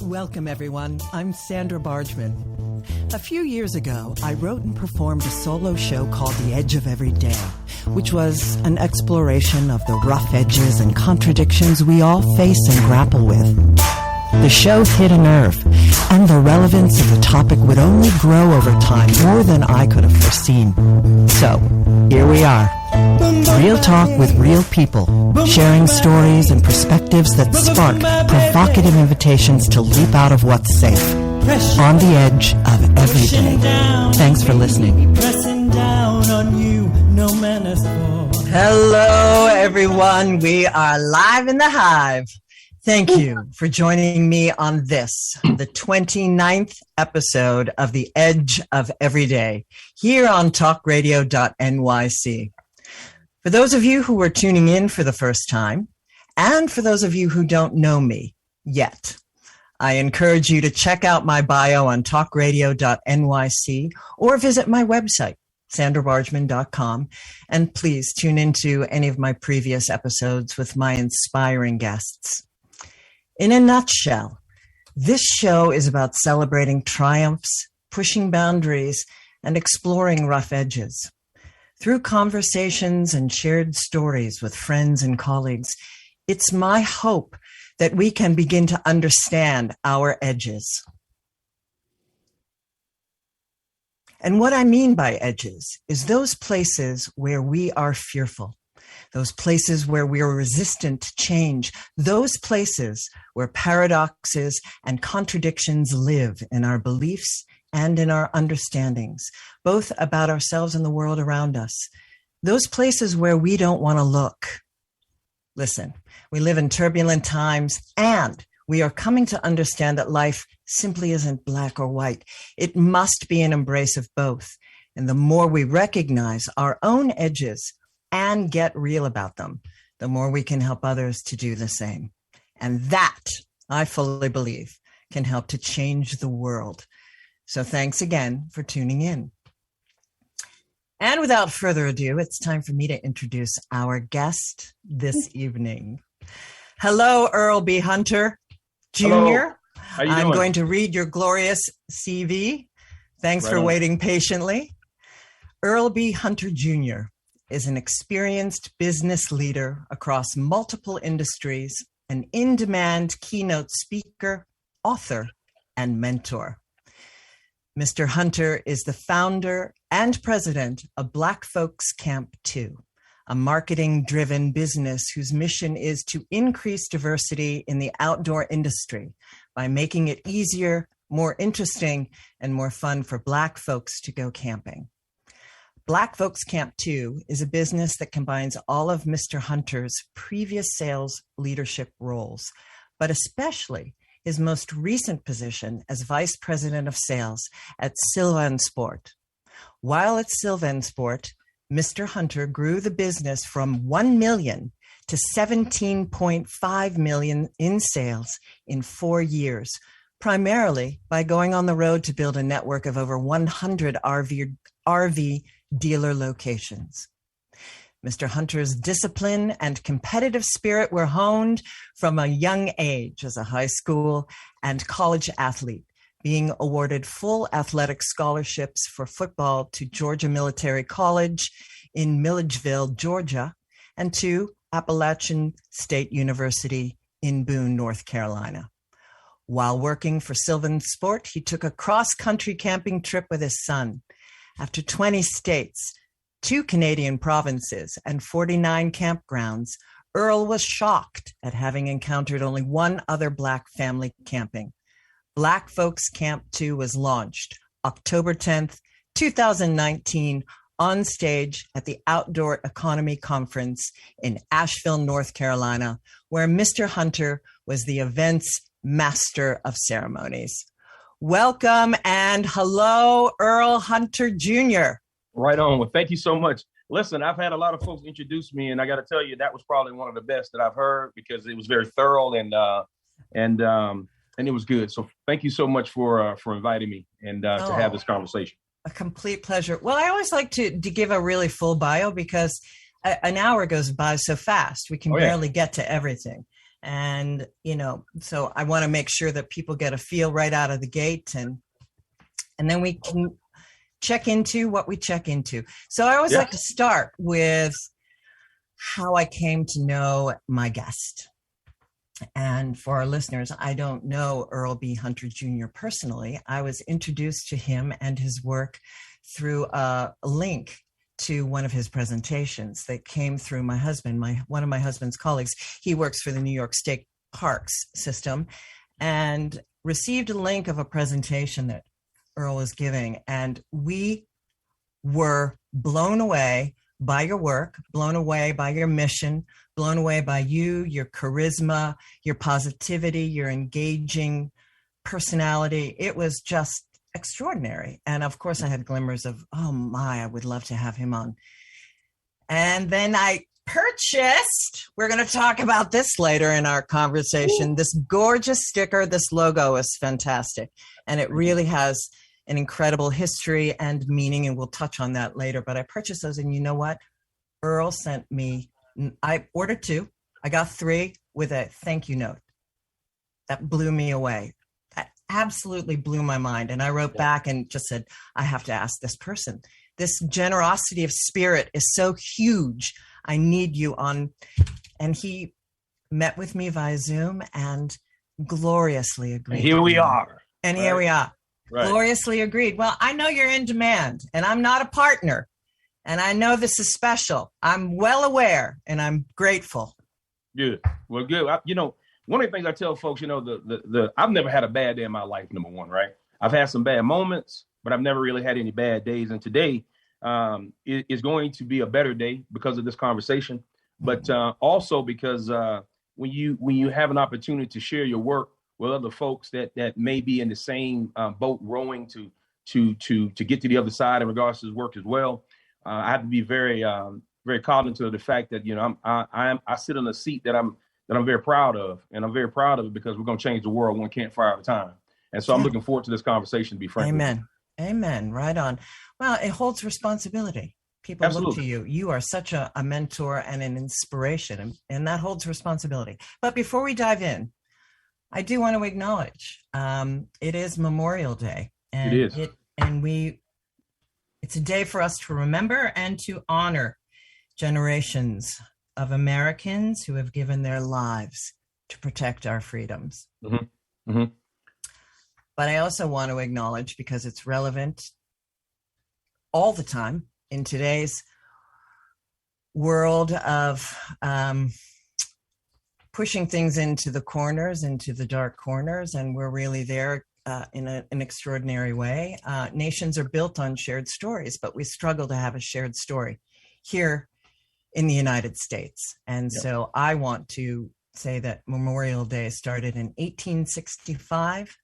Welcome, everyone. I'm Sandra Bargman. A few years ago, I wrote and performed a solo show called The Edge of Every Day, which was an exploration of the rough edges and contradictions we all face and grapple with. The show hit a nerve, and the relevance of the topic would only grow over time more than I could have foreseen. So, here we are. Real talk with real people, sharing stories and perspectives that spark provocative invitations to leap out of what's safe, on the edge of every day. Thanks for listening. Hello, everyone. We are live in the hive. Thank you for joining me on this, the 29th episode of The Edge of Every Day, here on talkradio.nyc. For those of you who are tuning in for the first time, and for those of you who don't know me yet, I encourage you to check out my bio on talkradio.nyc or visit my website, sandrabargman.com, and please tune into any of my previous episodes with my inspiring guests. In a nutshell, this show is about celebrating triumphs, pushing boundaries, and exploring rough edges. Through conversations and shared stories with friends and colleagues, it's my hope that we can begin to understand our edges. And what I mean by edges is those places where we are fearful, those places where we are resistant to change, those places where paradoxes and contradictions live in our beliefs and in our understandings, both about ourselves and the world around us. Those places where we don't want to look. Listen, we live in turbulent times, and we are coming to understand that life simply isn't black or white. It must be an embrace of both. And the more we recognize our own edges and get real about them, the more we can help others to do the same. And that, I fully believe, can help to change the world. So thanks again for tuning in. And without further ado, it's time for me to introduce our guest this evening. Hello, Earl B. Hunter Jr. Hello. How you doing? I'm going to read your glorious CV. Thanks for waiting patiently. Earl B. Hunter Jr. is an experienced business leader across multiple industries, an in-demand keynote speaker, author, and mentor. Mr. Hunter is the founder and president of Black Folks Camp 2, a marketing-driven business whose mission is to increase diversity in the outdoor industry by making it easier, more interesting, and more fun for Black folks to go camping. Black Folks Camp 2 is a business that combines all of Mr. Hunter's previous sales leadership roles, but especially his most recent position as Vice President of Sales at Sylvan Sport. While at Sylvan Sport, Mr. Hunter grew the business from $1 million to $17.5 million in sales in 4 years, primarily by going on the road to build a network of over 100 RV dealer locations. Mr. Hunter's discipline and competitive spirit were honed from a young age as a high school and college athlete, being awarded full athletic scholarships for football to Georgia Military College in Milledgeville, Georgia, and to Appalachian State University in Boone, North Carolina. While working for Sylvan Sport, he took a cross-country camping trip with his son. After 20 states, 2 Canadian provinces, and 49 campgrounds, Earl was shocked at having encountered only one other Black family camping. Black Folks Camp 2 was launched October 10th, 2019, on stage at the Outdoor Economy Conference in Asheville, North Carolina, where Mr. Hunter was the event's Master of Ceremonies. Welcome and hello, Earl Hunter Jr. Right on. Well, thank you so much. Listen, I've had a lot of folks introduce me, and I got to tell you, that was probably one of the best that I've heard because it was very thorough and it was good. So thank you so much for inviting me and to have this conversation. A complete pleasure. Well, I always like to give a really full bio because an hour goes by so fast. We can barely get to everything. And, so I want to make sure that people get a feel right out of the gate, and then we can check into what we check into. So I always like to start with how I came to know my guest. And for our listeners, I don't know Earl B. Hunter Jr. personally. I was introduced to him and his work through a link to one of his presentations that came through my husband, one of my husband's colleagues. He works for the New York State Parks system, and received a link of a presentation that Earl was giving. And we were blown away by your work, blown away by your mission, blown away by you, your charisma, your positivity, your engaging personality. It was just extraordinary. And of course I had glimmers of, oh my, I would love to have him on. And then I purchased, we're going to talk about this later in our conversation, this gorgeous sticker. This logo is fantastic. And it really has an incredible history and meaning. And we'll touch on that later. But I purchased those, and you know what? Earl sent me, I ordered 2. I got 3 with a thank you note. That blew me away. Absolutely blew my mind. And I wrote back and just said, I have to ask this person. This generosity of spirit is so huge. I need you on. And he met with me via Zoom and gloriously agreed. And here we are. And here we are. Right. Gloriously agreed. Well, I know you're in demand, and I'm not a partner. And I know this is special. I'm well aware, and I'm grateful. Good. Well, good. One of the things I tell folks, I've never had a bad day in my life, number one, right? I've had some bad moments, but I've never really had any bad days. And today is going to be a better day because of this conversation, but also because when you have an opportunity to share your work with other folks that may be in the same boat rowing to get to the other side in regards to his work as well, I have to be very cognizant of the fact that I sit in a seat that I'm very proud of, and I'm very proud of it because we're going to change the world one campfire at a time. And so I'm looking forward to this conversation, to be frank. Amen. Right on. Well, it holds responsibility. People look to you. You are such a mentor and an inspiration, and that holds responsibility. But before we dive in, I do want to acknowledge it is Memorial Day. And it is. It's a day for us to remember and to honor generations of Americans who have given their lives to protect our freedoms. Mm-hmm. Mm-hmm. But I also want to acknowledge, because it's relevant all the time in today's world of pushing things into the corners, into the dark corners, and we're really there in an extraordinary way. Nations are built on shared stories, but we struggle to have a shared story here in the United States. And so I want to say that Memorial Day started in 1865,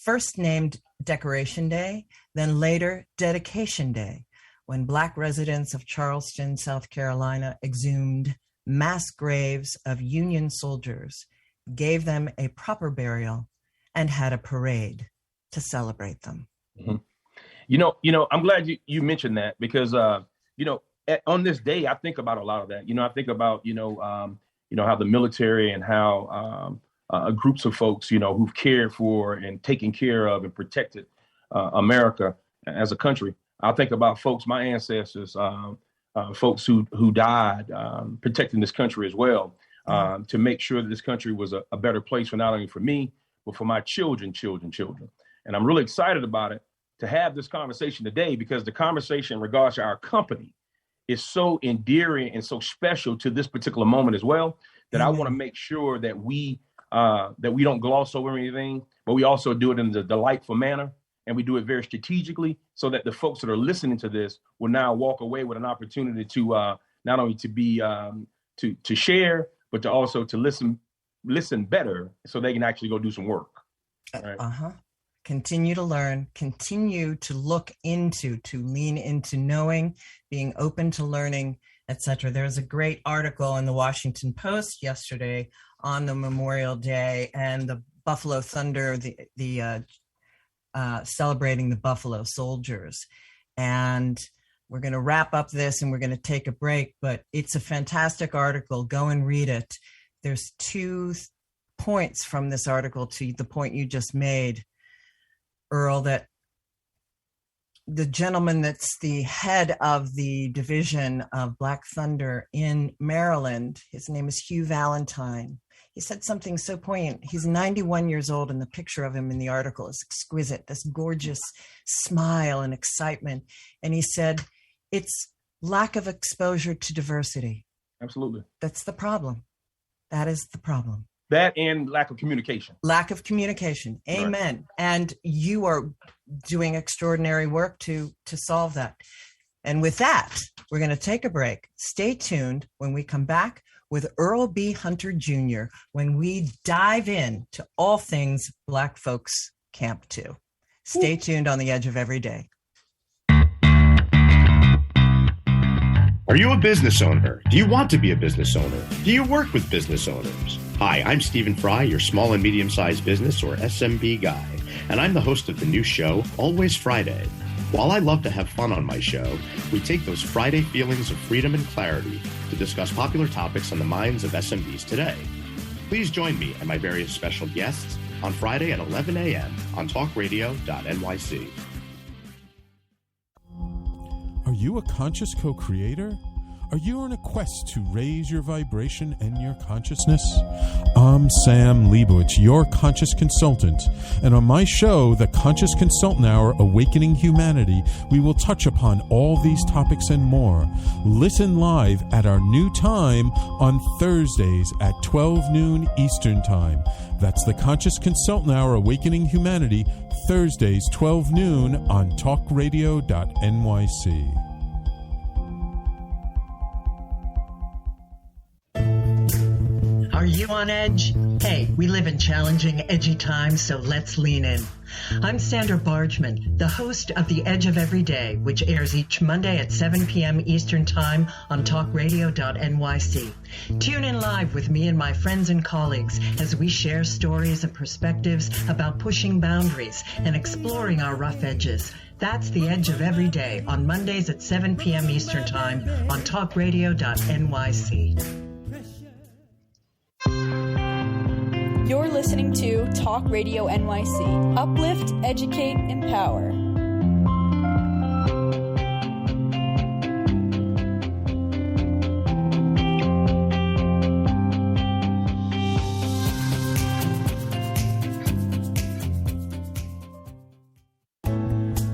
first named Decoration Day, then later Dedication Day, when Black residents of Charleston, South Carolina, exhumed mass graves of Union soldiers, gave them a proper burial, and had a parade to celebrate them. Mm-hmm. I'm glad you mentioned that, because, on this day, I think about a lot of that. I think about, how the military and how groups of folks, who've cared for and taken care of and protected America as a country. I think about folks, my ancestors, folks who died protecting this country as well, to make sure that this country was a better place for not only for me, but for my children. And I'm really excited about it, to have this conversation today, because the conversation in regards to our company is so endearing and so special to this particular moment as well, that I want to make sure that we don't gloss over anything, but we also do it in a delightful manner, and we do it very strategically, so that the folks that are listening to this will now walk away with an opportunity to not only to be to share, but to also to listen better, so they can actually go do some work. Right? Continue to learn, continue to look into, to lean into knowing, being open to learning, etc. There's a great article in the Washington Post yesterday on the Memorial Day and the Buffalo Thunder, the celebrating the Buffalo Soldiers. And we're going to wrap up this and we're going to take a break, but it's a fantastic article. Go and read it. there's two points from this article to the point you just made, Earl, that the gentleman that's the head of the division of Black Thunder in Maryland, his name is Hugh Valentine. He said something so poignant. He's 91 years old, and the picture of him in the article is exquisite, this gorgeous smile and excitement. And he said, it's lack of exposure to diversity. Absolutely. That's the problem. That is the problem. That and lack of communication. Lack of communication. Amen. Right. And you are doing extraordinary work to solve that. And with that, we're going to take a break. Stay tuned when we come back with Earl B. Hunter Jr. when we dive in to all things Black Folks Camp 2. Stay tuned on the Edge of Every Day. Are you a business owner? Do you want to be a business owner? Do you work with business owners? Hi, I'm Stephen Fry, your small and medium-sized business, or SMB guy, and I'm the host of the new show, Always Friday. While I love to have fun on my show, we take those Friday feelings of freedom and clarity to discuss popular topics on the minds of SMBs today. Please join me and my various special guests on Friday at 11 a.m. on talkradio.nyc. Are you a conscious co-creator? Are you on a quest to raise your vibration and your consciousness? I'm Sam Leibowitz, your conscious consultant. And on my show, The Conscious Consultant Hour, Awakening Humanity, we will touch upon all these topics and more. Listen live at our new time on Thursdays at 12 noon Eastern Time. That's The Conscious Consultant Hour, Awakening Humanity, Thursdays, 12 noon on talkradio.nyc. Are you on edge? Hey, we live in challenging, edgy times, so let's lean in. I'm Sandra Bargman, the host of The Edge of Every Day, which airs each Monday at 7 p.m. Eastern Time on talkradio.nyc. Tune in live with me and my friends and colleagues as we share stories and perspectives about pushing boundaries and exploring our rough edges. That's The Edge of Every Day on Mondays at 7 p.m. Eastern Time on talkradio.nyc. You're listening to Talk Radio NYC. Uplift, educate, empower.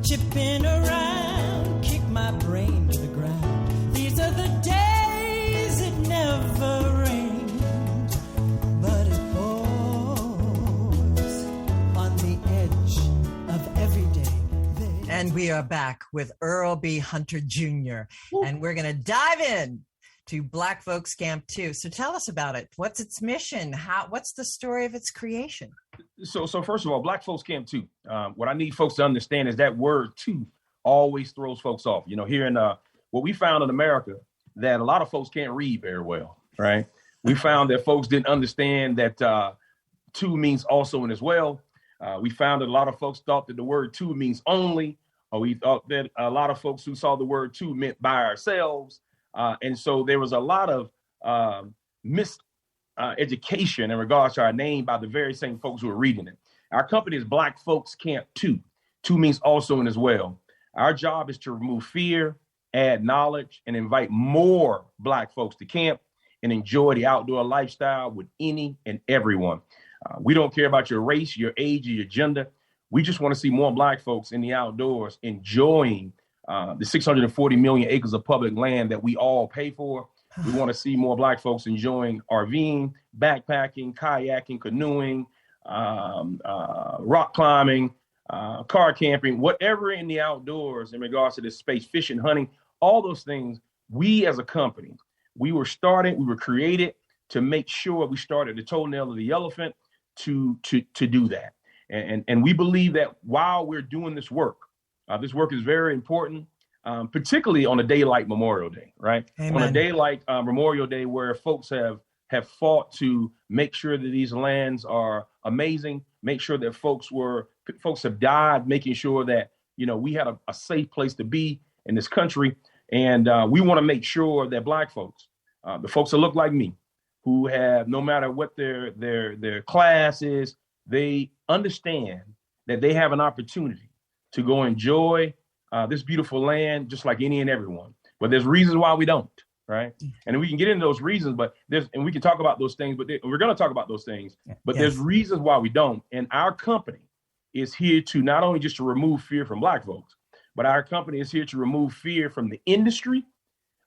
Chipping around, kick my brain to the ground. These are the days it never rained, but it on the edge of every day. And we are back with Earl B. Hunter Jr. And we're going to dive in to Black Folks Camp 2. So tell us about it. What's its mission? What's the story of its creation? So first of all, Black Folks Camp 2. What I need folks to understand is that word "two" always throws folks off. You know, here in what we found in America, that a lot of folks can't read very well, right? We found that folks didn't understand that two means also and as well. We found that a lot of folks thought that the word two means only, or we thought that a lot of folks who saw the word two meant by ourselves. And so there was a lot of miseducation in regards to our name by the very same folks who were reading it. Our company is Black Folks Camp 2. Two means also and as well. Our job is to remove fear, add knowledge, and invite more Black folks to camp and enjoy the outdoor lifestyle with any and everyone. We don't care about your race, your age, or your gender. We just want to see more Black folks in the outdoors enjoying the 640 million acres of public land that we all pay for. We want to see more Black folks enjoying RVing, backpacking, kayaking, canoeing, rock climbing, car camping, whatever in the outdoors in regards to this space, fishing, hunting, all those things. We as a company, we were created to make sure we started the toenail of the elephant to do that. And we believe that while we're doing this work is very important, particularly on a day like Memorial Day, right? Amen. On a day like Memorial Day, where folks have fought to make sure that these lands are amazing, make sure that folks have died, making sure that, you know, we had a safe place to be in this country. And we want to make sure that Black folks, the folks that look like me, who have, no matter what their class is, they understand that they have an opportunity to go enjoy this beautiful land just like any and everyone. But there's reasons why we don't, right? And we can get into those reasons, and we can talk about those things, but we're going to talk about those things, but there's reasons why we don't. And our company is here to not only just to remove fear from Black folks, but our company is here to remove fear from the industry,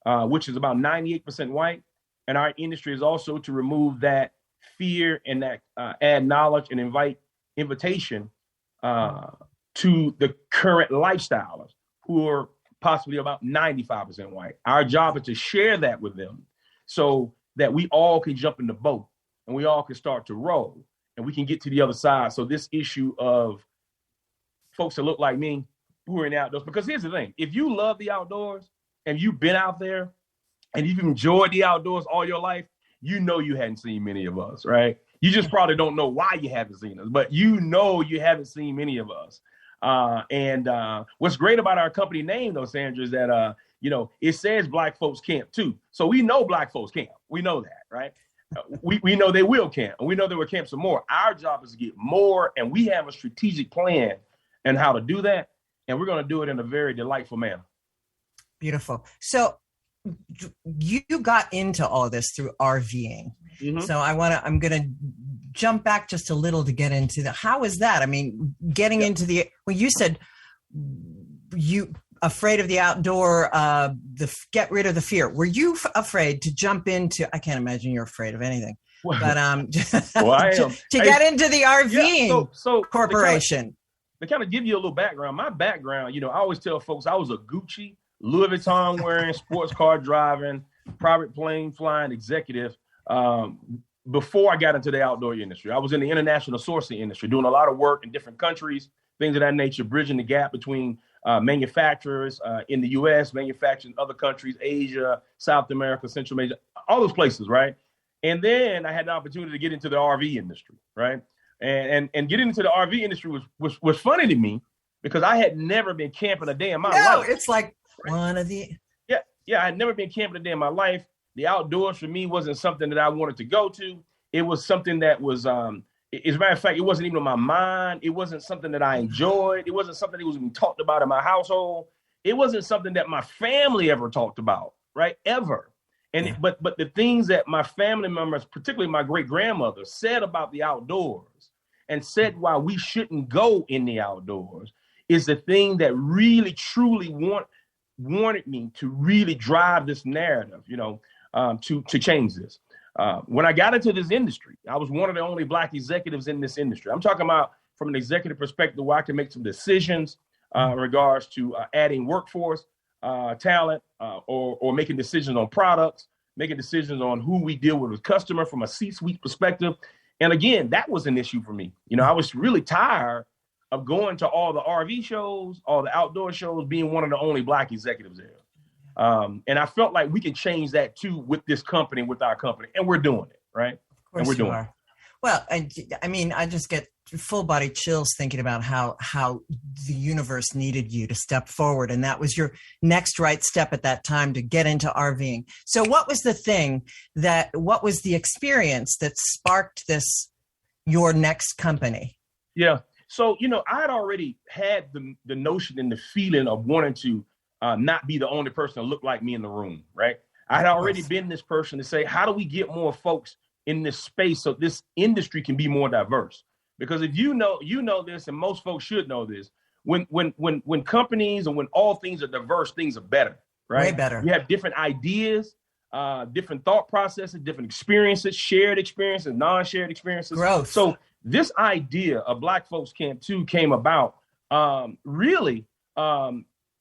which is about 98% white. And our industry is also to remove that fear and that add knowledge and invitation to the current lifestylers who are possibly about 95% white. Our job is to share that with them so that we all can jump in the boat and we all can start to roll and we can get to the other side. So this issue of folks that look like me who are in the outdoors, because here's the thing, if you love the outdoors and you've been out there and you've enjoyed the outdoors all your life, you know you hadn't seen many of us, right? You just probably don't know why you haven't seen us, but you know you haven't seen many of us. And what's great about our company name, though, Sandra, is that, it says Black folks camp too. So we know Black folks camp. We know that, right? We know they will camp, and we know they will camp some more. Our job is to get more, and we have a strategic plan and how to do that. And we're going to do it in a very delightful manner. Beautiful. So you got into all this through RVing. Mm-hmm. So I'm going to jump back just a little to get into how is that? I mean, getting into you said you afraid of the outdoor, get rid of the fear. Were you afraid to jump into, I can't imagine you're afraid of anything, but I am. to get into the RVing corporation. To kind of give you a little background, my background, I always tell folks I was a Gucci, Louis Vuitton wearing, sports car driving, private plane flying executive before I got into the outdoor industry. I was in the international sourcing industry, doing a lot of work in different countries, things of that nature, bridging the gap between manufacturers in the U.S., manufacturing in other countries, Asia, South America, Central Asia, all those places, right? And then I had the opportunity to get into the RV industry, right? And getting into the RV industry was funny to me because I had never been camping a day in my life. No, it's like one of the... Yeah, I had never been camping a day in my life. The outdoors for me wasn't something that I wanted to go to. It was something that was, as a matter of fact, it wasn't even on my mind. It wasn't something that I enjoyed. It wasn't something that was being talked about in my household. It wasn't something that my family ever talked about, right? Ever. And but the things that my family members, particularly my great grandmother, said about the outdoors and said why we shouldn't go in the outdoors is the thing that really, truly wanted me to really drive this narrative, to change this. When I got into this industry, I was one of the only Black executives in this industry. I'm talking about from an executive perspective where I can make some decisions in regards to adding workforce, talent, or making decisions on products, making decisions on who we deal with as customer from a C-suite perspective. And again, that was an issue for me. I was really tired of going to all the RV shows, all the outdoor shows, being one of the only Black executives there. And I felt like we can change that too with this company, with our company, and we're doing it, right? Of course, and we're doing it. Well, I mean, I just get full body chills thinking about how the universe needed you to step forward. And that was your next right step at that time to get into RVing. So what was what was the experience that sparked your next company? Yeah. So, I had already had the notion and the feeling of wanting to not be the only person that looked like me in the room, right? I had already been this person to say, how do we get more folks in this space so this industry can be more diverse? Because if you know this, and most folks should know this, when companies and when all things are diverse, things are better, right? Way better. You have different ideas, different thought processes, different experiences, shared experiences, non-shared experiences. Growth. So this idea of Black Folks Camp 2 came about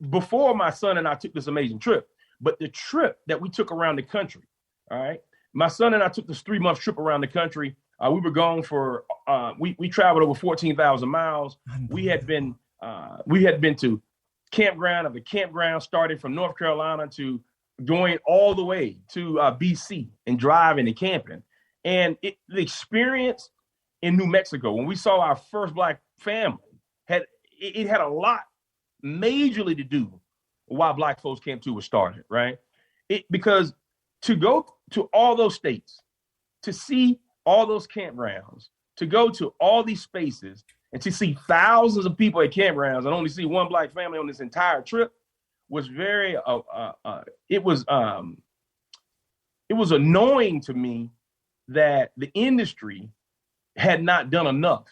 before my son and I took this amazing trip. But the trip that we took around the country, all right, my son and I took this 3-month trip around the country. We were gone for, we traveled over 14,000 miles. We had been to campground after campground, started from North Carolina to going all the way to BC and driving and camping. And the experience in New Mexico, when we saw our first Black family, had a lot majorly to do with why Black Folks Camp 2 was started, right? Because to go to all those states to see all those campgrounds, to go to all these spaces and to see thousands of people at campgrounds and only see one Black family on this entire trip was very, it was annoying to me that the industry had not done enough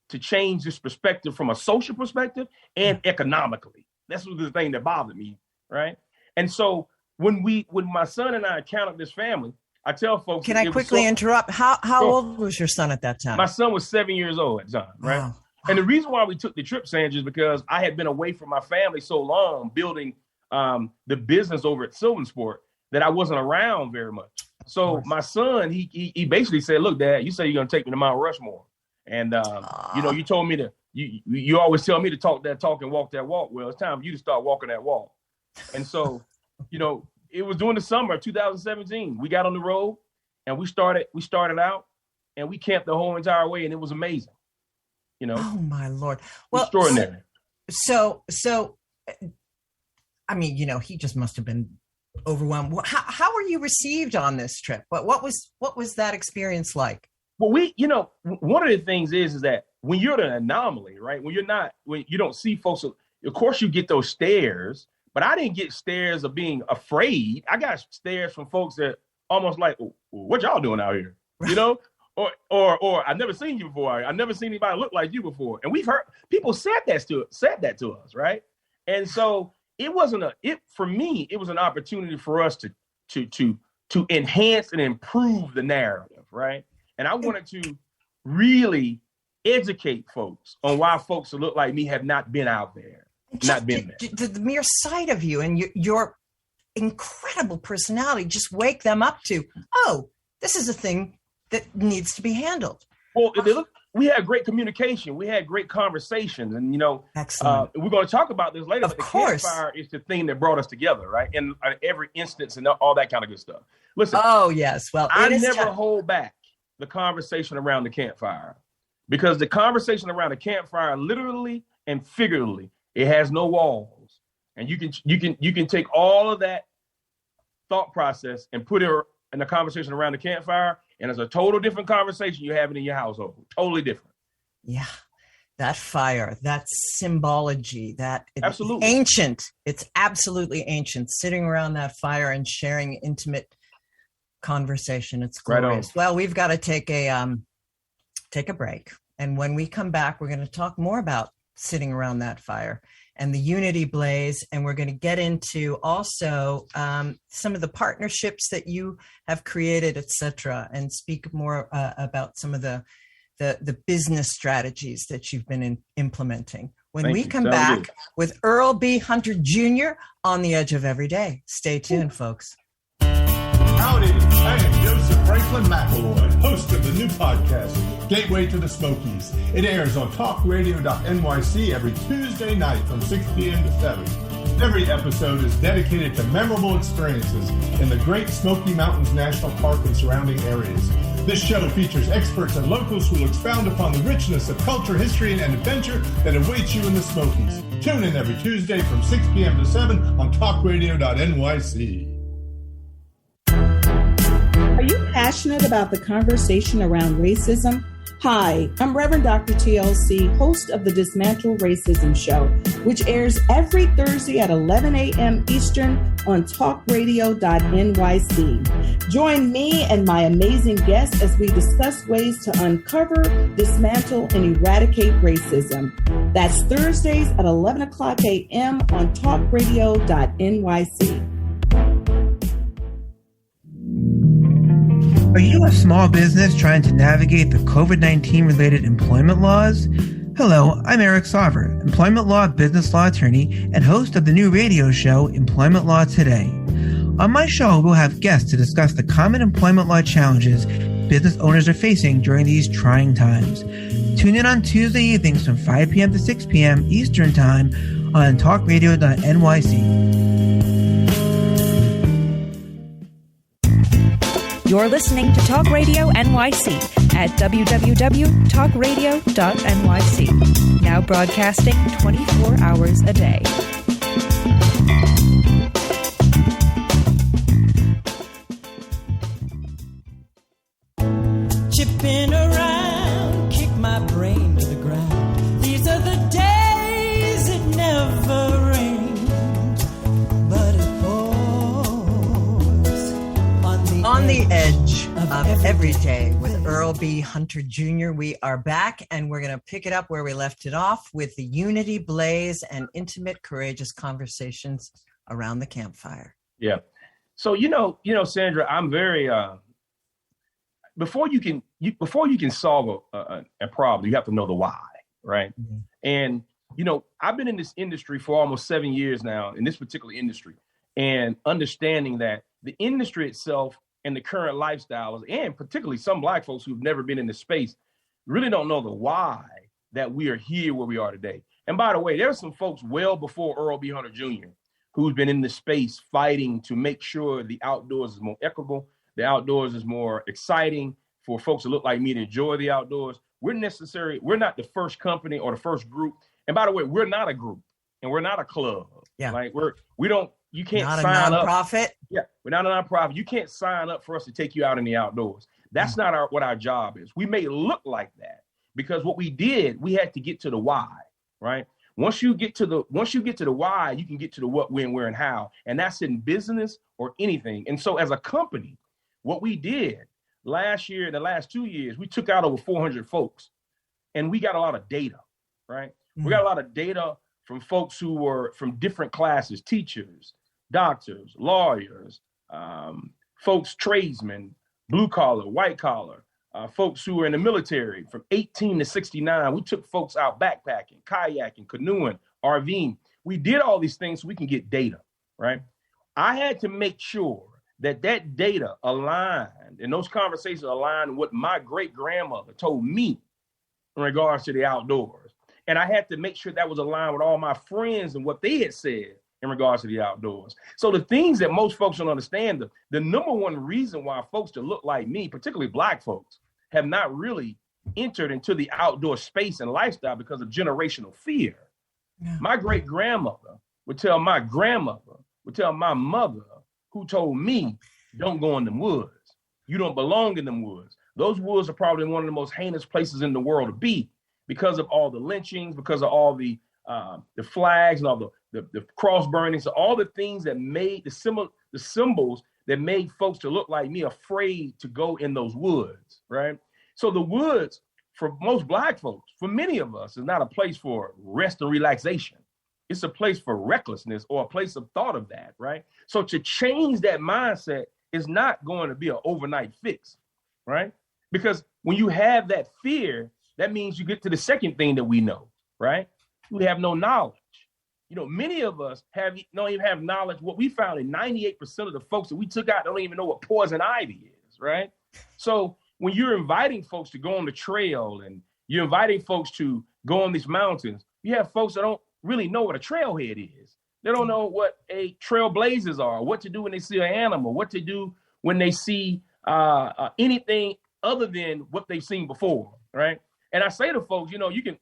to change this perspective from a social perspective and economically. That's the thing that bothered me, right? And so when my son and I encountered this family, I tell folks. Can I quickly interrupt? How old was your son at that time? My son was 7 years old at the time, right? Wow. And the reason why we took the trip, Sandra, is because I had been away from my family so long, building the business over at Sylvan Sport, that I wasn't around very much. So my son, he basically said, "Look, Dad, you say you're gonna take me to Mount Rushmore, and you told me to. You always tell me to talk that talk and walk that walk. Well, it's time for you to start walking that walk." And so, it was during the summer of 2017. We got on the road and we started out and we camped the whole entire way, and it was amazing. Oh my Lord. Well, extraordinary. So I mean, he just must have been overwhelmed. How were you received on this trip? What was that experience like? Well, one of the things is that when you're an anomaly, right? When you don't see folks, of course you get those stares. But I didn't get stares of being afraid. I got stares from folks that almost like, "What y'all doing out here?" Or I've never seen you before. I've never seen anybody look like you before. And we've heard people said that to us, right? And so for me, it was an opportunity for us to enhance and improve the narrative, right? And I wanted to really educate folks on why folks that look like me have not been out there. Not been there. The mere sight of you and your incredible personality just wake them up to, this is a thing that needs to be handled. Well, we had great communication. We had great conversations. And, excellent. We're going to talk about this later. Of course. Campfire is the thing that brought us together, right? And every instance and all that kind of good stuff. Listen. Oh, yes. Well, I never hold back the conversation around the campfire, because the conversation around the campfire, literally and figuratively, it has no walls, and you can take all of that thought process and put it in a conversation around the campfire, and it's a total different conversation you're having in your household. Totally different. Yeah, that fire, that symbology, absolutely ancient. It's absolutely ancient. Sitting around that fire and sharing intimate conversation. It's glorious. Right. Well, we've got to take a break, and when we come back, we're going to talk more about sitting around that fire and the unity blaze. And we're going to get into also some of the partnerships that you have created, etc., and speak more about some of the business strategies that you've been implementing. When we come back with Earl B. Hunter Jr. on the Edge of Every Day. Stay tuned, folks. Howdy, I am Joseph Franklin McElroy, host of the new podcast, Gateway to the Smokies. It airs on talkradio.nyc every Tuesday night from 6 p.m. to 7. Every episode is dedicated to memorable experiences in the Great Smoky Mountains National Park and surrounding areas. This show features experts and locals who will expound upon the richness of culture, history, and adventure that awaits you in the Smokies. Tune in every Tuesday from 6 p.m. to 7 on talkradio.nyc. Are you passionate about the conversation around racism? Hi, I'm Reverend Dr. TLC, host of the Dismantle Racism Show, which airs every Thursday at 11 a.m. Eastern on talkradio.nyc. Join me and my amazing guests as we discuss ways to uncover, dismantle, and eradicate racism. That's Thursdays at 11 o'clock a.m. on talkradio.nyc. Are you a small business trying to navigate the COVID-19 related employment laws? Hello, I'm Eric Sauver, employment law business law attorney and host of the new radio show, Employment Law Today. On my show, we'll have guests to discuss the common employment law challenges business owners are facing during these trying times. Tune in on Tuesday evenings from 5 p.m. to 6 p.m. Eastern Time on talkradio.nyc. You're listening to Talk Radio NYC at www.talkradio.nyc. Now broadcasting 24 hours a day. my brain to the ground. These are the days it never rained, but it pours on the edge of every day with Earl B. Hunter Jr. We are back, and we're going to pick it up where we left it off with the unity, blaze, and intimate, courageous conversations around the campfire. Yeah. So, Sandra, I'm very, before you can solve a problem, you have to know the why, right? Mm-hmm. And, I've been in this industry for almost 7 years now, in this particular industry, and understanding that the industry itself and the current lifestyles, and particularly some Black folks who've never been in this space, really don't know the why that we are here where we are today. And by the way, there are some folks well before Earl B. Hunter Jr. who's been in this space fighting to make sure the outdoors is more equitable, the outdoors is more exciting for folks that look like me to enjoy the outdoors. We're not the first company or the first group. And by the way, we're not a group and we're not a club. Yeah. Like you can't not sign a nonprofit. Up. Yeah, we're not a nonprofit. You can't sign up for us to take you out in the outdoors. That's not what our job is. We may look like that because what we did, we had to get to the why, right? Once you get to the why, you can get to the what, when, where, and how. And that's in business or anything. And so as a company, what we did last year, in the last 2 years, we took out over 400 folks and we got a lot of data, right? Mm-hmm. We got a lot of data from folks who were from different classes, teachers, doctors, lawyers, folks, tradesmen, blue collar, white collar, folks who were in the military from 18 to 69. We took folks out backpacking, kayaking, canoeing, RVing. We did all these things so we can get data, right? I had to make sure that data aligned and those conversations aligned with what my great grandmother told me in regards to the outdoors. And I had to make sure that was aligned with all my friends and what they had said in regards to the outdoors. So the things that most folks don't understand, the number one reason why folks that look like me, particularly Black folks, have not really entered into the outdoor space and lifestyle because of generational fear. Yeah. My great grandmother would tell my mother, who told me, don't go in them woods. You don't belong in them woods. Those woods are probably one of the most heinous places in the world to be because of all the lynchings, because of all the flags and all the cross burnings, all the things that made the symbols that made folks to look like me afraid to go in those woods, right? So the woods, for most Black folks, for many of us, is not a place for rest and relaxation. It's a place for recklessness or a place of thought of that, right? So to change that mindset is not going to be an overnight fix, right? Because when you have that fear, that means you get to the second thing that we know, right? We have no knowledge. Many of us don't even have knowledge. What we found is 98% of the folks that we took out don't even know what poison ivy is, right? So when you're inviting folks to go on the trail and you're inviting folks to go on these mountains, you have folks that don't really know what a trailhead is. They don't know what a trailblazers are, what to do when they see an animal, what to do when they see anything other than what they've seen before, right? And I say to folks,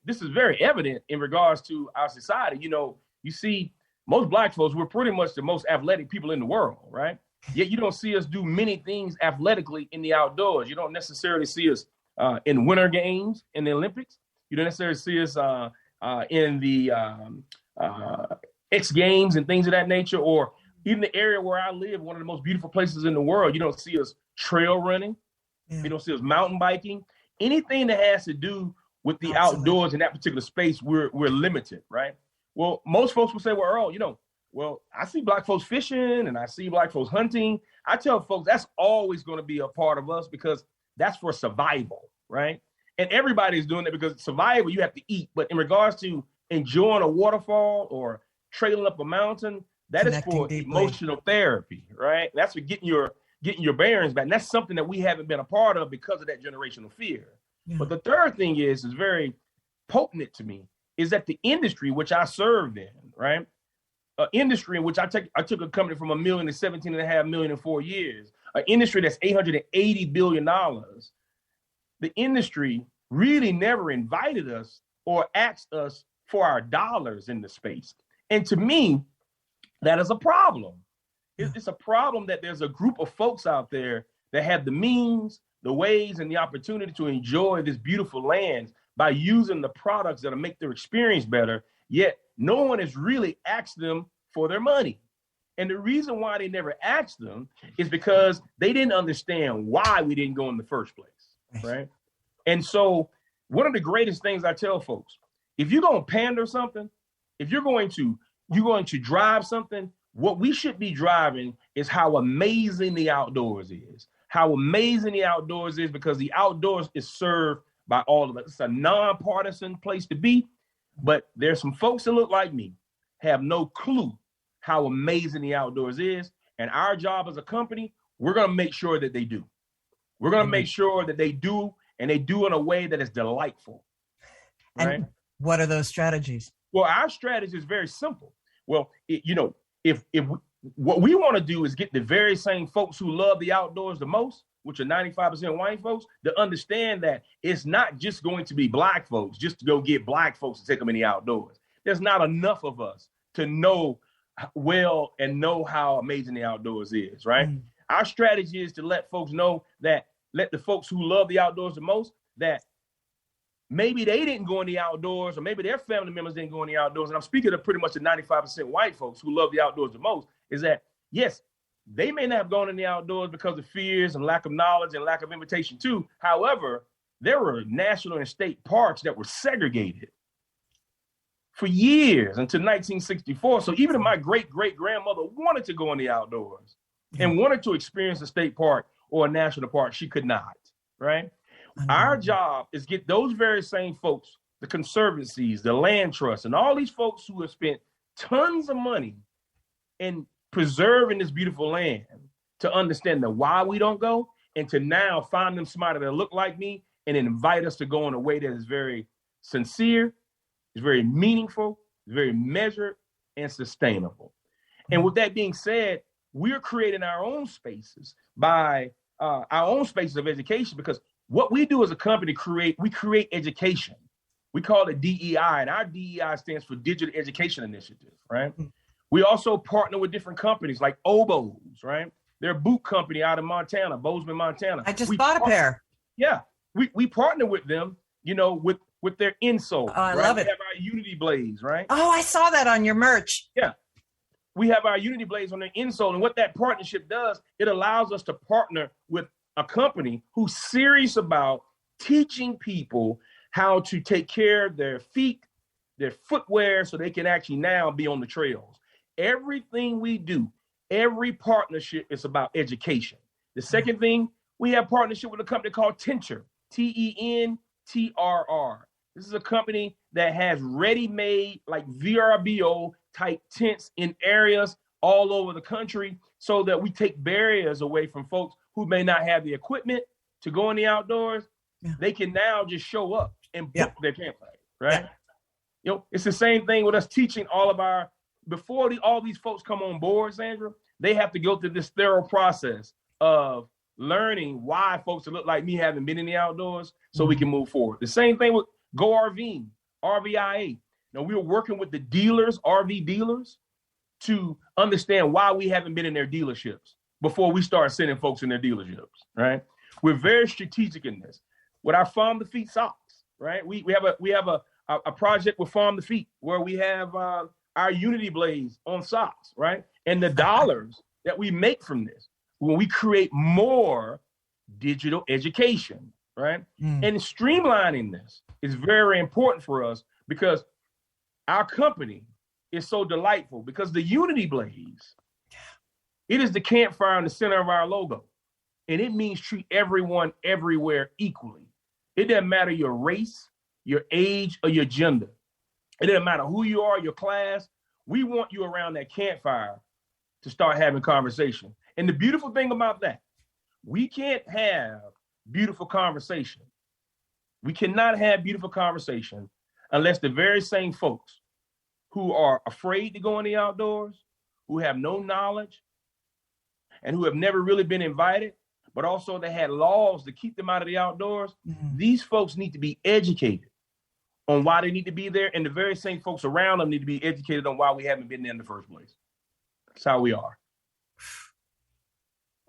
this is very evident in regards to our society. You see most Black folks, we're pretty much the most athletic people in the world, right? Yet you don't see us do many things athletically in the outdoors. You don't necessarily see us in winter games, in the Olympics. You don't necessarily see us in the X Games and things of that nature, or even the area where I live, one of the most beautiful places in the world. You don't see us trail running. Yeah. You don't see us mountain biking. Anything that has to do with the outdoors in that particular space, we're limited, right? Well, most folks will say, well, Earl, I see Black folks fishing and I see Black folks hunting. I tell folks that's always going to be a part of us because that's for survival, right? And everybody's doing it because survival, you have to eat. But in regards to enjoying a waterfall or trailing up a mountain, that is for emotional therapy, right? That's for getting your bearings back. And that's something that we haven't been a part of because of that generational fear. Yeah. But the third thing is very potent to me, is that the industry which I served in, right? Industry in which I took a company from $1 million to $17.5 million in 4 years, an industry that's $880 billion. The industry really never invited us or asked us for our dollars in the space. And to me, that is a problem. It's a problem that there's a group of folks out there that have the means, the ways, and the opportunity to enjoy this beautiful land, by using the products that'll make their experience better, yet no one has really asked them for their money. And the reason why they never asked them is because they didn't understand why we didn't go in the first place, right? And so one of the greatest things I tell folks, if you're going to pander something, if you're going to drive something, what we should be driving is how amazing the outdoors is. How amazing the outdoors is, because the outdoors is served by all of us. It's a nonpartisan place to be, but there's some folks that look like me, have no clue how amazing the outdoors is. And our job as a company, we're going to make sure that they do. We're going to make sure that they do, and they do in a way that is delightful. Right? And what are those strategies? Well, our strategy is very simple. Well, what we want to do is get the very same folks who love the outdoors the most, which are 95% white folks, to understand that it's not just going to be black folks, just to go get black folks to take them in the outdoors. There's not enough of us to know well and know how amazing the outdoors is, right? Mm. Our strategy is to let folks know that, let the folks who love the outdoors the most, that maybe they didn't go in the outdoors, or maybe their family members didn't go in the outdoors. And I'm speaking of pretty much the 95% white folks who love the outdoors the most, is that, yes, they may not have gone in the outdoors because of fears and lack of knowledge and lack of invitation too. However, there were national and state parks that were segregated for years until 1964. So even if my great-great-grandmother wanted to go in the outdoors and wanted to experience a state park or a national park, she could not, right? Our job is get those very same folks, the conservancies, the land trusts, and all these folks who have spent tons of money in preserving this beautiful land, to understand the why we don't go, and to now find them somebody that look like me and invite us to go in a way that is very sincere, is very meaningful, very measured, and sustainable. And with that being said, we're creating our own spaces by our own spaces of education, because what we do as a company, we create education. We call it DEI, and our DEI stands for Digital Education Initiative, right? We also partner with different companies like Oboes, right? They're a boot company out of Montana, Bozeman, Montana. I just bought a pair. Yeah, we partner with them, with their insole. Oh, I love it. We have our Unity Blades, right? Oh, I saw that on your merch. Yeah. We have our Unity Blades on their insole. And what that partnership does, it allows us to partner with a company who's serious about teaching people how to take care of their feet, their footwear, so they can actually now be on the trails. Everything we do, every partnership is about education. The second thing, we have partnership with a company called Tentrr, Tentrr. This is a company that has ready-made, like VRBO type tents in areas all over the country, so that we take barriers away from folks who may not have the equipment to go in the outdoors. Yeah. They can now just show up and book their campsite, right? Yeah. It's the same thing with us teaching all of our, before all these folks come on board, Sandra, they have to go through this thorough process of learning why folks that look like me haven't been in the outdoors, so we can move forward. The same thing with Go RVing, RVIA. Now, we were working with the dealers, RV dealers, to understand why we haven't been in their dealerships before we start sending folks in their dealerships, right? We're very strategic in this. With our Farm to Feet socks, right? We have a project with Farm to Feet where we have our Unity Blades on socks, right? And the dollars that we make from this, when we create more digital education, right? And streamlining this is very important for us, because our company is so delightful, because the Unity Blades, it is the campfire in the center of our logo. And it means treat everyone everywhere equally. It doesn't matter your race, your age, or your gender. It doesn't matter who you are, your class. We want you around that campfire to start having conversation. And the beautiful thing about that, we can't have beautiful conversation. We cannot have beautiful conversation unless the very same folks who are afraid to go in the outdoors, who have no knowledge, and who have never really been invited, but also they had laws to keep them out of the outdoors, these folks need to be educated on why they need to be there, and the very same folks around them need to be educated on why we haven't been there in the first place. That's how we are.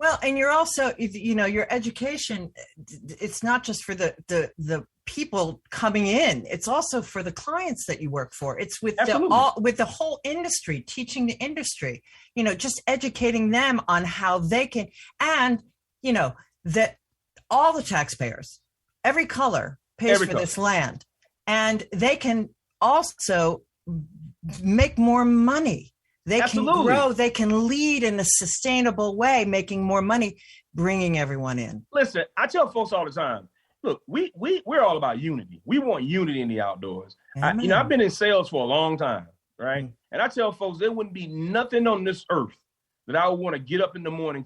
Well, and you're also, your education, it's not just for the people coming in, it's also for the clients that you work for. It's with the whole industry, teaching the industry, just educating them on how they can, and, that all the taxpayers, every color pays for this land, and they can also make more money. They can grow, they can lead in a sustainable way, making more money, bringing everyone in. Listen, I tell folks all the time, look, we're all about unity. We want unity in the outdoors. I've been in sales for a long time, right? Mm-hmm. And I tell folks there wouldn't be nothing on this earth that I would want to get up in the morning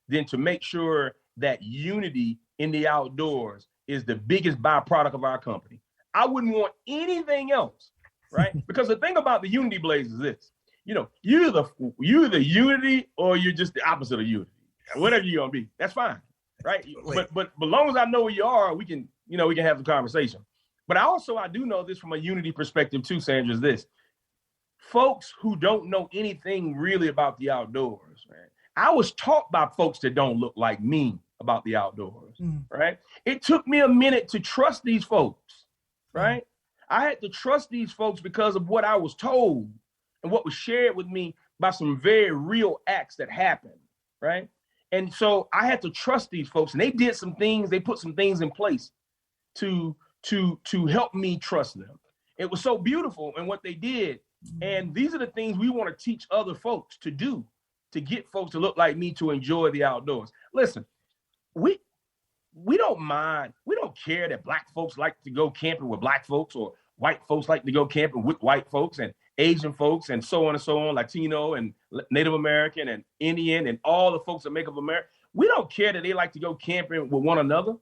than to make sure that unity in the outdoors is the biggest byproduct of our company. I wouldn't want anything else, right? Because the thing about the Unity Blaze is this. You're the unity or you're just the opposite of unity. Whatever you're gonna be, that's fine, right? But long as I know where you are, we can have the conversation. But I do know this from a unity perspective too, Sandra, is this. Folks who don't know anything really about the outdoors, man. I was taught by folks that don't look like me about the outdoors, right? It took me a minute to trust these folks, right? I had to trust these folks because of what I was told and what was shared with me by some very real acts that happened, right? And so I had to trust these folks, and they did some things, they put some things in place to help me trust them. It was so beautiful in what they did. And these are the things we want to teach other folks to do, to get folks to look like me, to enjoy the outdoors. Listen, we don't mind, we don't care that black folks like to go camping with black folks, or white folks like to go camping with white folks, and Asian folks, and so on, Latino and Native American and Indian and all the folks that make up America. We don't care that they like to go camping with one another.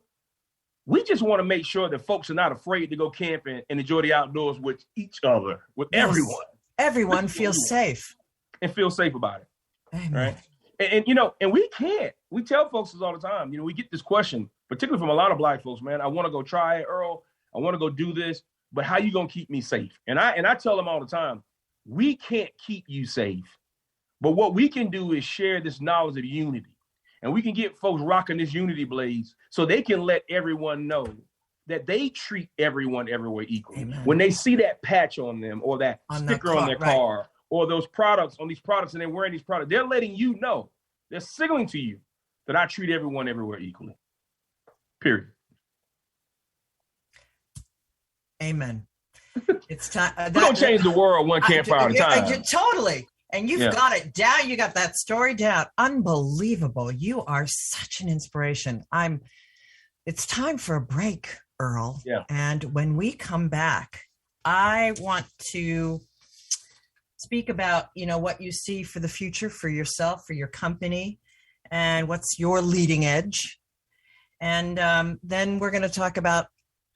We just want to make sure that folks are not afraid to go camping and enjoy the outdoors with each other, with everyone. Everyone feels safe. And feel safe about it. Amen. Right? And we can't. We tell folks this all the time. We get this question, particularly from a lot of black folks, man. I want to go try it, Earl. I want to go do this. But how you gonna keep me safe? And I tell them all the time, we can't keep you safe. But what we can do is share this knowledge of unity. And we can get folks rocking this Unity Blaze so they can let everyone know that they treat everyone everywhere equally. Amen. When they see that patch on them, or that sticker on their car, or these products, and they're wearing these products, they're letting you know, they're signaling to you that I treat everyone everywhere equally. Period. Amen. It's time. We're going to change the world one campfire at a time. Totally. And you've got it down. You got that story down. Unbelievable. You are such an inspiration. It's time for a break, Earl. Yeah. And when we come back, I want to speak about, what you see for the future, for yourself, for your company, and what's your leading edge. And then we're going to talk about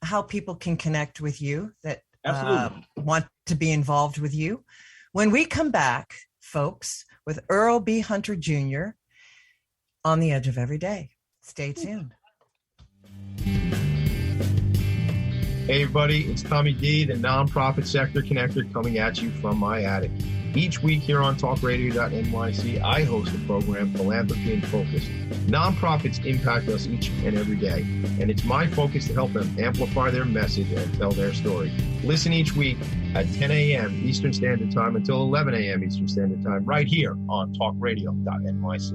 how people can connect with you that want to be involved with you. When we come back, folks, with Earl B. Hunter Jr. on the edge of every day. Stay tuned. Hey everybody, it's Tommy D, the nonprofit sector connector, coming at you from my attic. Each week here on talkradio.nyc, I host a program, Philanthropy in Focus. Nonprofits impact us each and every day, and it's my focus to help them amplify their message and tell their story. Listen each week at 10 a.m. Eastern Standard Time until 11 a.m. Eastern Standard Time, right here on talkradio.nyc.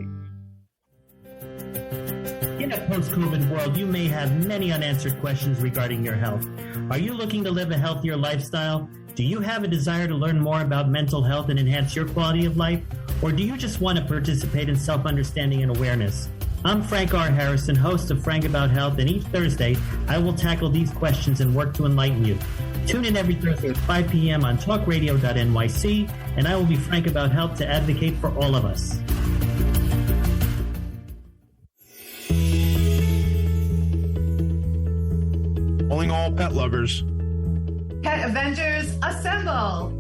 In a post-COVID world, you may have many unanswered questions regarding your health. Are you looking to live a healthier lifestyle? Do you have a desire to learn more about mental health and enhance your quality of life? Or do you just want to participate in self-understanding and awareness? I'm Frank R. Harrison, host of Frank About Health, and each Thursday, I will tackle these questions and work to enlighten you. Tune in every Thursday at 5 p.m. on talkradio.nyc, and I will be frank about health to advocate for all of us. Calling all pet lovers. Pet Avengers, assemble!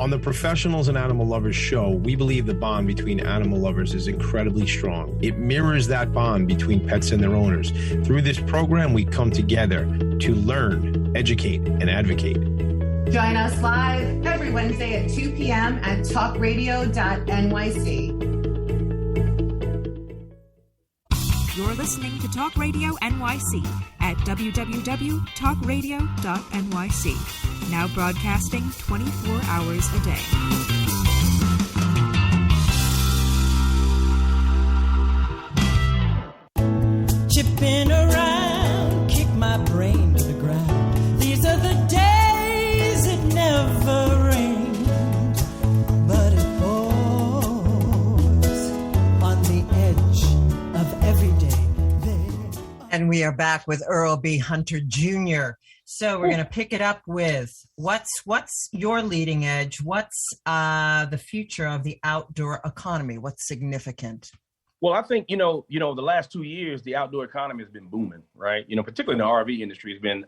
On the Professionals and Animal Lovers show, we believe the bond between animal lovers is incredibly strong. It mirrors that bond between pets and their owners. Through this program, we come together to learn, educate, and advocate. Join us live every Wednesday at 2 p.m. at talkradio.nyc. listening to Talk Radio NYC at www.talkradio.nyc. Now broadcasting 24 hours a day. Chipping around, kick my brain to the ground. These are the days it never rained, but it pours on the edge of every day. And we are back with Earl B. Hunter Jr. So we're going to pick it up with what's your leading edge? What's the future of the outdoor economy? What's significant? Well, I think, the last 2 years, the outdoor economy has been booming, right? Particularly in the RV industry has been,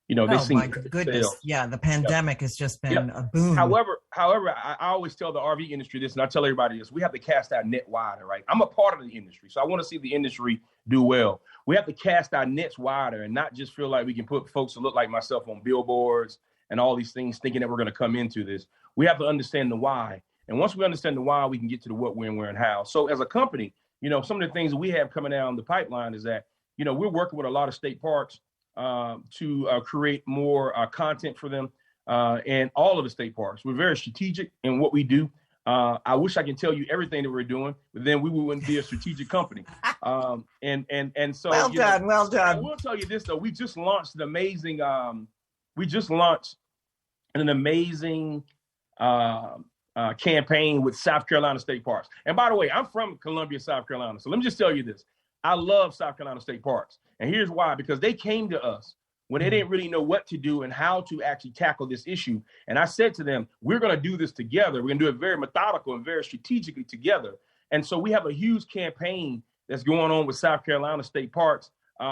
my goodness. Sales. Yeah, the pandemic has just been a boom. However, I always tell the RV industry this, and I tell everybody this, we have to cast our net wider, right? I'm a part of the industry, so I want to see the industry do well. We have to cast our nets wider and not just feel like we can put folks that look like myself on billboards and all these things thinking that we're going to come into this. We have to understand the why. And once we understand the why, we can get to the what, when, where, and how. So as a company, some of the things that we have coming down the pipeline is that, we're working with a lot of state parks to create more content for them and all of the state parks. We're very strategic in what we do. I wish I could tell you everything that we're doing, but then we wouldn't be a strategic company. So well done. I will tell you this though, we just launched an amazing campaign with South Carolina State Parks. And by the way, I'm from Columbia, South Carolina. So let me just tell you this. I love South Carolina State Parks. And here's why, because they came to us when they didn't really know what to do and how to actually tackle this issue. And I said to them, we're going to do this together. We're going to do it very methodical and very strategically together. And so we have a huge campaign that's going on with South Carolina State Parks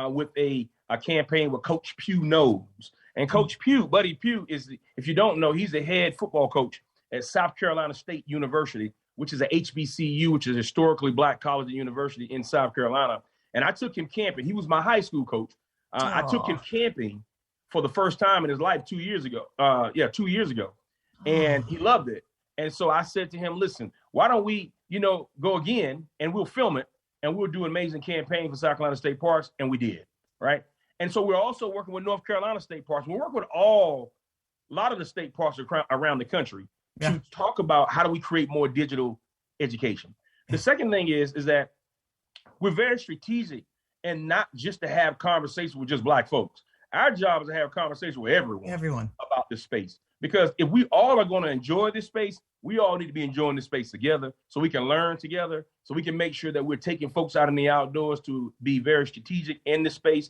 with a campaign with Coach Pugh knows. And Coach Pugh, Buddy Pugh, if you don't know, he's the head football coach at South Carolina State University, which is a HBCU, which is a historically Black college and university in South Carolina. And I took him camping. He was my high school coach. I took him camping for the first time in his life 2 years ago. 2 years ago. And he loved it. And so I said to him, listen, why don't we, go again and we'll film it and we'll do an amazing campaign for South Carolina State Parks. And we did, right? And so we're also working with North Carolina State Parks. We're working with a lot of the state parks around the country to talk about how do we create more digital education. The second thing is that we're very strategic and not just to have conversations with just Black folks. Our job is to have conversations with everyone about this space. Because if we all are going to enjoy this space, we all need to be enjoying this space together so we can learn together, so we can make sure that we're taking folks out in the outdoors to be very strategic in this space.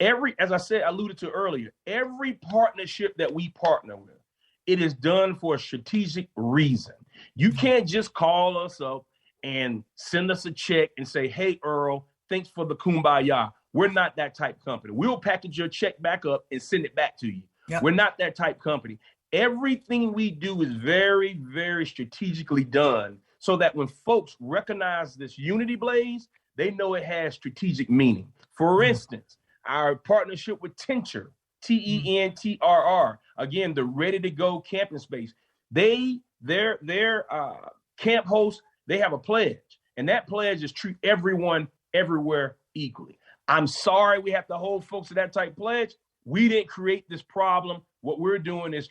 As I said, alluded to earlier, every partnership that we partner with, it is done for a strategic reason. You can't just call us up and send us a check and say, hey, Earl, thanks for the kumbaya. We're not that type company. We'll package your check back up and send it back to you. Yep. We're not that type company. Everything we do is very, very strategically done so that when folks recognize this unity blaze, they know it has strategic meaning. For instance, our partnership with Tentrr, Tentrr, again, the ready to go camping space. Their camp hosts, they have a pledge, and that pledge is treat everyone everywhere equally. I'm sorry we have to hold folks to that type pledge. We didn't create this problem. What we're doing is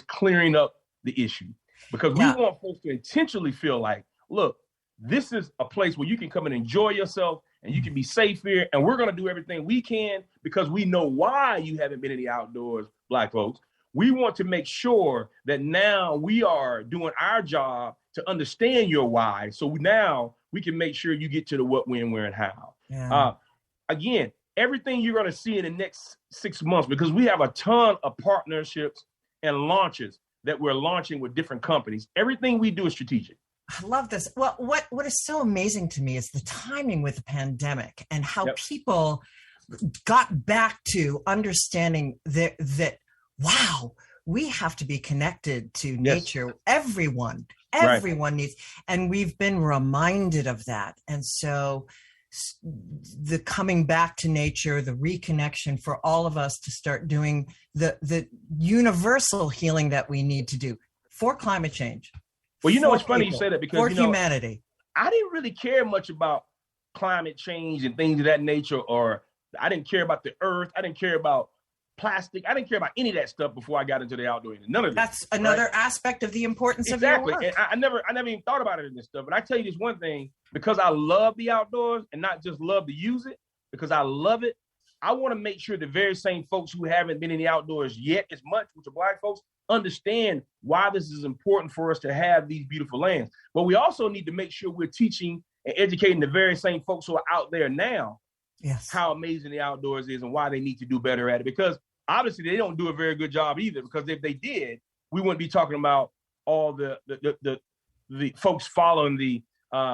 clearing up the issue, because we want folks to intentionally feel like, look, this is a place where you can come and enjoy yourself and you can be safe here. And we're going to do everything we can because we know why you haven't been in the outdoors, Black folks. We want to make sure that now we are doing our job to understand your why. So now we can make sure you get to the what, when, where, and how. Yeah. Again, everything you're going to see in the next 6 months, because we have a ton of partnerships and launches that we're launching with different companies. Everything we do is strategic. I love this. Well, what is so amazing to me is the timing with the pandemic and how people got back to understanding that, wow, we have to be connected to nature. Everyone needs, and we've been reminded of that. And so the coming back to nature, the reconnection for all of us to start doing the universal healing that we need to do for climate change. Well, it's funny you say that, because for humanity. I didn't really care much about climate change and things of that nature, or I didn't care about the earth. I didn't care about plastic. I didn't care about any of that stuff before I got into the outdoor. None of it. That's another aspect of the importance of your work. And I never even thought about it in this stuff. But I tell you this one thing, because I love the outdoors and not just love to use it, because I love it, I want to make sure the very same folks who haven't been in the outdoors yet as much, which are Black folks, understand why this is important for us to have these beautiful lands. But we also need to make sure we're teaching and educating the very same folks who are out there now how amazing the outdoors is and why they need to do better at it. Because obviously they don't do a very good job either, because if they did, we wouldn't be talking about all the folks following the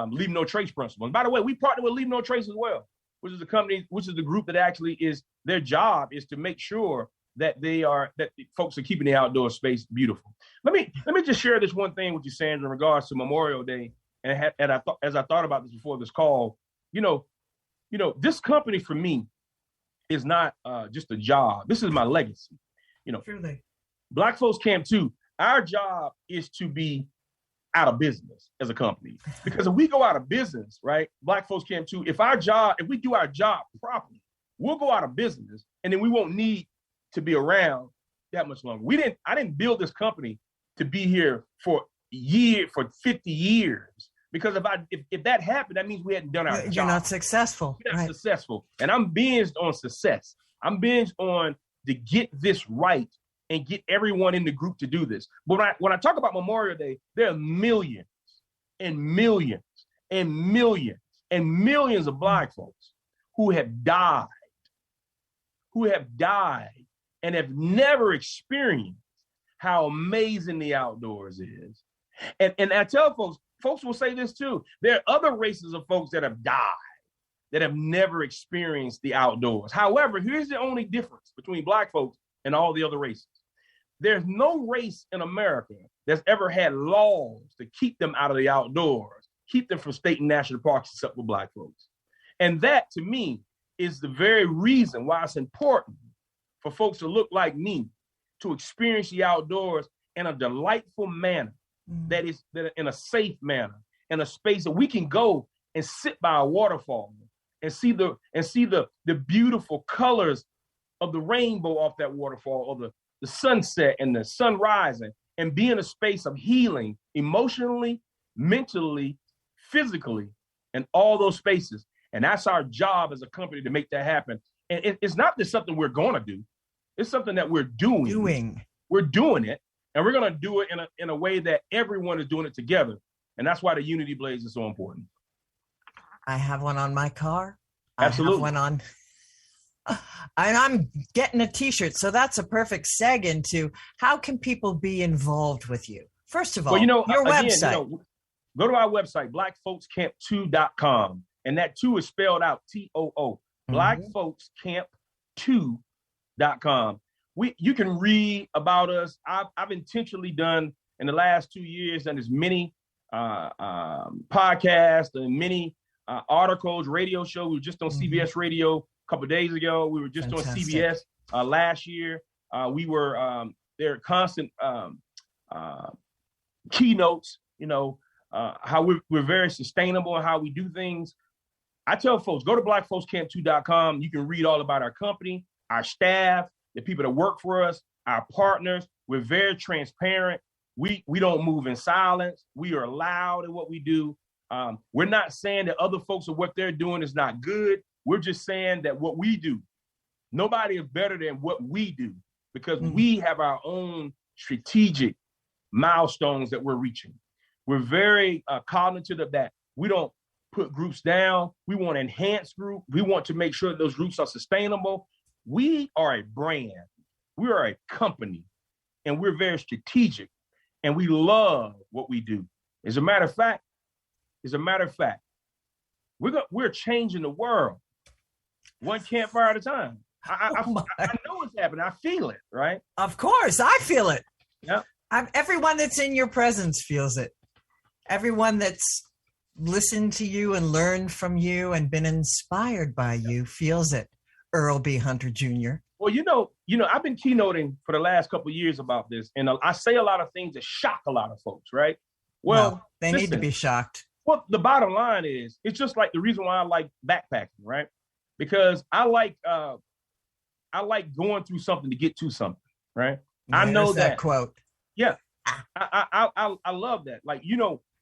Leave No Trace principle. And by the way, we partner with Leave No Trace as well, which is a company, which is the group that actually is, their job is to make sure that folks are keeping the outdoor space beautiful. Let me just share this one thing with you, Sandra, in regards to Memorial Day. And as I thought about this before this call, this company for me is not just a job. This is my legacy. Truly. Black Folks Camp 2, our job is to be out of business as a company. Because if we go out of business, right, Black Folks Camp 2, if we do our job properly, we'll go out of business, and then we won't need to be around that much longer. I didn't build this company to be here for 50 years. Because if that happened, that means we hadn't done our job. You're not successful. We're not successful. And I'm binged on success. I'm binged on to get this right and get everyone in the group to do this. But when I talk about Memorial Day, there are millions and millions and millions and millions of Black folks who have died and have never experienced how amazing the outdoors is. And I tell folks will say this too. There are other races of folks that have died, that have never experienced the outdoors. However, here's the only difference between Black folks and all the other races. There's no race in America that's ever had laws to keep them out of the outdoors, keep them from state and national parks, except for Black folks. And that, to me, is the very reason why it's important for folks to look like me, to experience the outdoors in a delightful manner, that in a safe manner, in a space that we can go and sit by a waterfall and see the beautiful colors of the rainbow off that waterfall, or the sunset and the sun rising, and be in a space of healing emotionally, mentally, physically, and all those spaces. And that's our job as a company to make that happen. And it's not just something we're going to do. It's something that we're doing. We're doing it. And we're going to do it in a way that everyone is doing it together. And that's why the Unity Blaze is so important. I have one on my car. Absolutely. I have one on. And I'm getting a T-shirt. So that's a perfect seg into how can people be involved with you? First of all, your website. Go to our website, blackfolkscamp2.com. And that 2 is spelled out TOO. Blackfolkscamp2.com. You can read about us. I've intentionally done in the last 2 years, and as many podcasts and many articles, radio shows. We were just on CBS Radio a couple of days ago. We were just on CBS last year. We were there are constant keynotes. How we're very sustainable and how we do things. I tell folks, go to blackfolkscamp2.com. You can read all about our company, our staff, the people that work for us, our partners. We're very transparent. We don't move in silence. We are loud in what we do. We're not saying that other folks or what they're doing is not good. We're just saying that what we do, nobody is better than what we do, because we have our own strategic milestones that we're reaching. We're very cognizant of that. We don't put groups down. We want to enhance group. We want to make sure that those groups are sustainable. We are a brand. We are a company, and we're very strategic, and we love what we do. As a matter of fact, we're changing the world one campfire at a time. I know it's happening. I feel it, right? Of course, I feel it. Yeah. Everyone that's in your presence feels it. Everyone that's listened to you and learned from you and been inspired by you feels it. Earl B. Hunter Jr. Well, I've been keynoting for the last couple of years about this, and I say a lot of things that shock a lot of folks, right? Well, they need to be shocked. Well, the bottom line is, it's just like the reason why I like backpacking, right? Because I like going through something to get to something, right? There's I know that quote. Yeah, I love that. Like,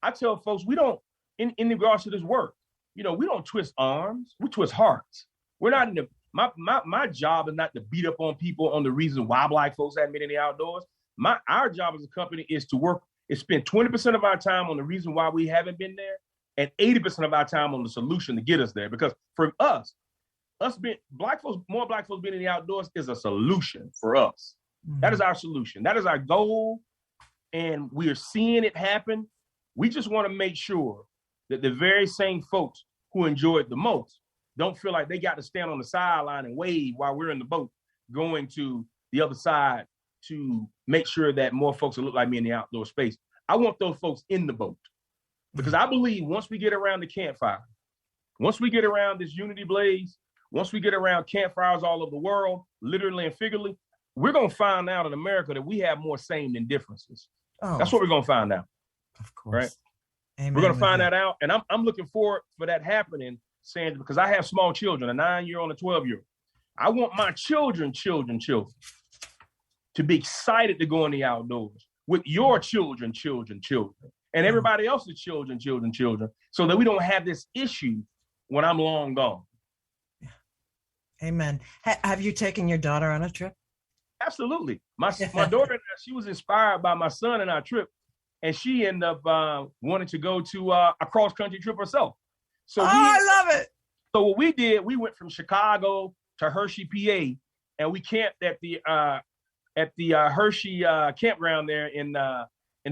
I tell folks, we don't, in regards to this work, we don't twist arms, we twist hearts. We're not in the, my job is not to beat up on people on the reason why Black folks haven't been in the outdoors. Our job as a company is to work, is spend 20% of our time on the reason why we haven't been there, and 80% of our time on the solution to get us there. Because for us being more Black folks being in the outdoors is a solution for us. Mm-hmm. That is our solution. That is our goal. And we are seeing it happen. We just want to make sure that the very same folks who enjoy it the most don't feel like they got to stand on the sideline and wave while we're in the boat going to the other side to make sure that more folks will look like me in the outdoor space. I want those folks in the boat, because I believe once we get around the campfire, once we get around this unity blaze, once we get around campfires all over the world, literally and figuratively, we're going to find out in America that we have more same than differences. Oh, that's what we're going to find out. Of course. Right? Amen. We're going to find that out. And I'm looking forward for that happening, Sandra, because I have small children, a 9-year-old and a 12-year-old. I want my children to be excited to go in the outdoors with your children, and everybody else's children, so that we don't have this issue when I'm long gone. Amen. Have you taken your daughter on a trip? Absolutely. My daughter, she was inspired by my son and our trip, and she ended up wanting to go to a cross-country trip herself. So I love it. So what we did, we went from Chicago to Hershey, PA, and we camped at the Hershey campground there in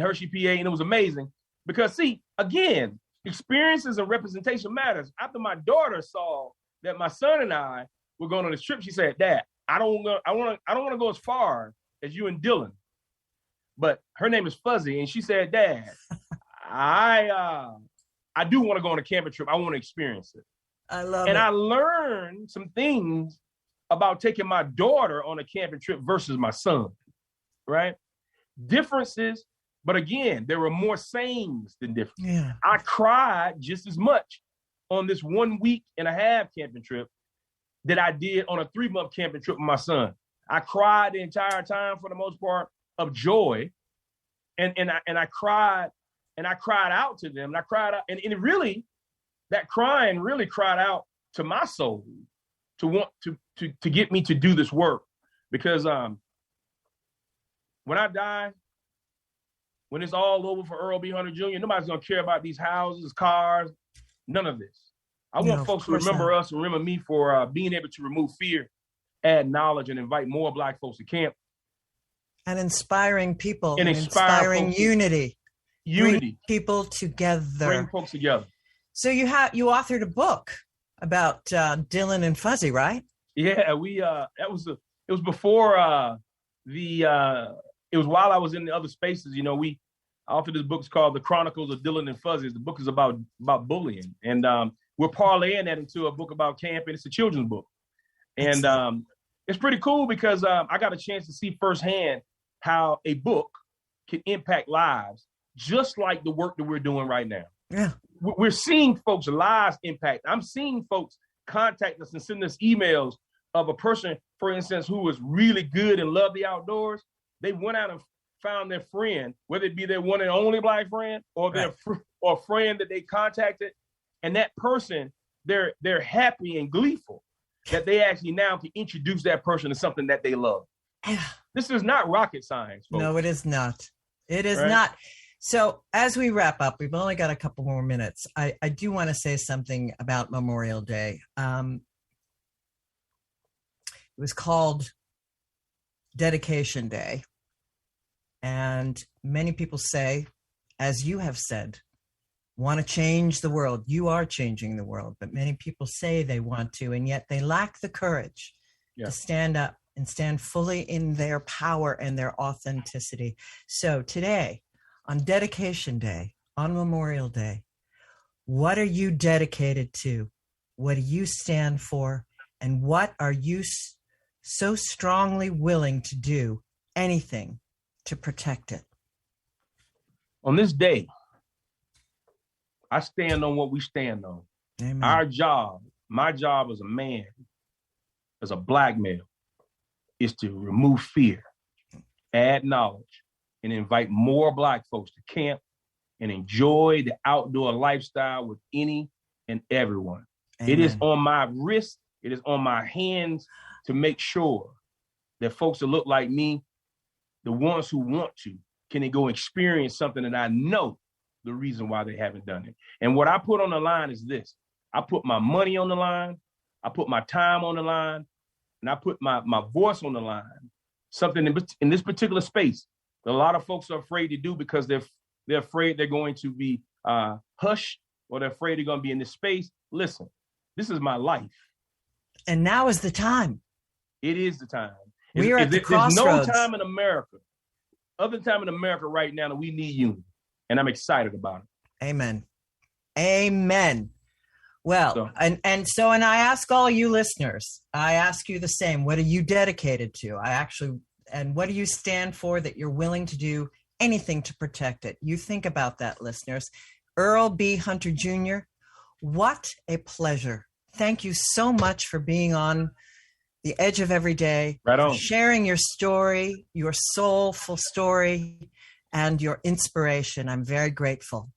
Hershey, PA, and it was amazing because, see, again, experiences and representation matters. After my daughter saw that my son and I were going on this trip, she said, "Dad, I don't want to go as far as you and Dylan," but her name is Fuzzy, and she said, "Dad, I do want to go on a camping trip. I want to experience it." I love it. And I learned some things about taking my daughter on a camping trip versus my son, right? Differences, but again, there were more sames than differences. Yeah. I cried just as much on this 1.5 week camping trip that I did on a 3-month camping trip with my son. I cried the entire time for the most part of joy, and I cried out to them, and I cried out, and it really, that crying really cried out to my soul to want to get me to do this work, because when I die, when it's all over for Earl B. Hunter Jr., nobody's gonna care about these houses, cars, none of this. I want folks to remember us and remember me for being able to remove fear, add knowledge, and invite more Black folks to camp. And inspiring people. And inspiring unity. Unity. Bring people together. Bring folks together. So you authored a book about Dylan and Fuzzy, right? Yeah, it was before it was while I was in the other spaces. We authored this book called The Chronicles of Dylan and Fuzzy. The book is about bullying, and we're parlaying that into a book about camping. It's a children's book, and it's pretty cool because I got a chance to see firsthand how a book can impact lives, just like the work that we're doing right now. Yeah. We're seeing folks' lives impact. I'm seeing folks contact us and send us emails of a person, for instance, who was really good and loved the outdoors. They went out and found their friend, whether it be their one and only Black friend or or a friend that they contacted. And that person, they're happy and gleeful that they actually now can introduce that person to something that they love. This is not rocket science, folks. No, it is not. It is not. So as we wrap up, we've only got a couple more minutes. I do want to say something about Memorial Day. It was called Dedication Day. And many people say, as you have said, want to change the world. You are changing the world, but many people say they want to, and yet they lack the courage to stand up and stand fully in their power and their authenticity. So today, on Dedication Day, on Memorial Day, what are you dedicated to? What do you stand for? And what are you so strongly willing to do anything to protect it? On this day, I stand on what we stand on. Amen. Our job, my job as a man, as a black male, is to remove fear, add knowledge, and invite more black folks to camp and enjoy the outdoor lifestyle with any and everyone. Amen. It is on my wrist, it is on my hands to make sure that folks that look like me, the ones who want to, can go experience something that I know the reason why they haven't done it. And what I put on the line is this. I put my money on the line, I put my time on the line, and I put my voice on the line. Something in this particular space that a lot of folks are afraid to do because they're afraid they're going to be hushed, or they're afraid they're going to be in this space. Listen, this is my life. And now is the time. It is the time. We are at the crossroads. There's no time in America, other time in America right now, that we need unity. And I'm excited about it. Amen. Amen. Well, and I ask all you listeners, I ask you the same. What are you dedicated to? And what do you stand for that you're willing to do anything to protect it? You think about that, listeners. Earl B. Hunter Jr., what a pleasure. Thank you so much for being on the Edge of Every Day, right on. For sharing your story, your soulful story, and your inspiration. I'm very grateful.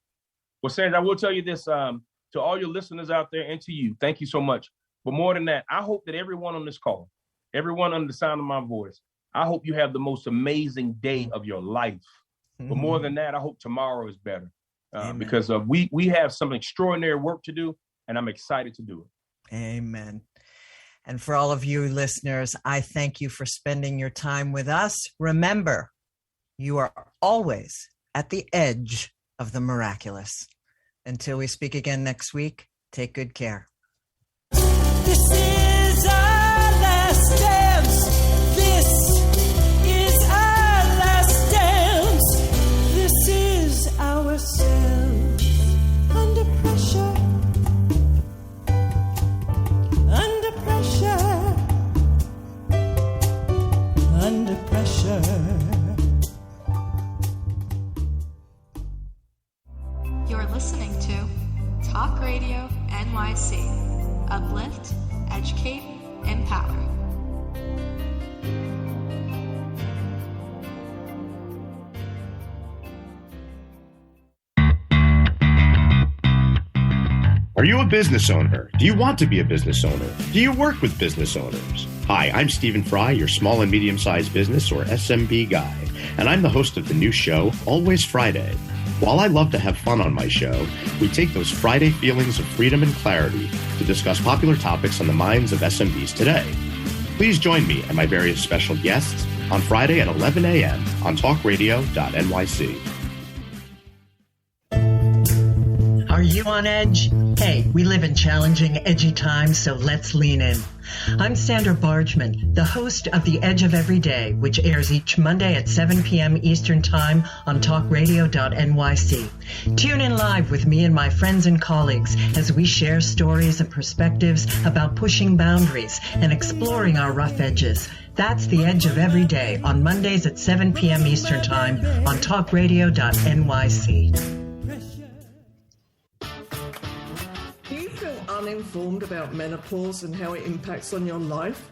Well, Sandra, I will tell you this, to all your listeners out there and to you, thank you so much. But more than that, I hope that everyone on this call, everyone under the sound of my voice, I hope you have the most amazing day of your life. Mm-hmm. But more than that, I hope tomorrow is better because we have some extraordinary work to do, and I'm excited to do it. Amen. And for all of you listeners, I thank you for spending your time with us. Remember, you are always at the edge of the miraculous. Until we speak again next week, take good care. This is our last dance. This is our last dance. This is ourselves under pressure. Under pressure. Under pressure. You're listening to Talk Radio NYC. Uplift, educate, empower. Are you a business owner? Do you want to be a business owner? Do you work with business owners? Hi, I'm Stephen Fry, your small and medium-sized business or SMB guy, and I'm the host of the new show, Always Friday. While I love to have fun on my show, we take those Friday feelings of freedom and clarity to discuss popular topics on the minds of SMBs today. Please join me and my various special guests on Friday at 11 a.m. on talkradio.nyc. Are you on edge? Hey, we live in challenging, edgy times, so let's lean in. I'm Sandra Bargeman, the host of The Edge of Every Day, which airs each Monday at 7 p.m. Eastern Time on talkradio.nyc. Tune in live with me and my friends and colleagues as we share stories and perspectives about pushing boundaries and exploring our rough edges. That's The Edge of Every Day on Mondays at 7 p.m. Eastern Time on talkradio.nyc. Uninformed about menopause and how it impacts on your life?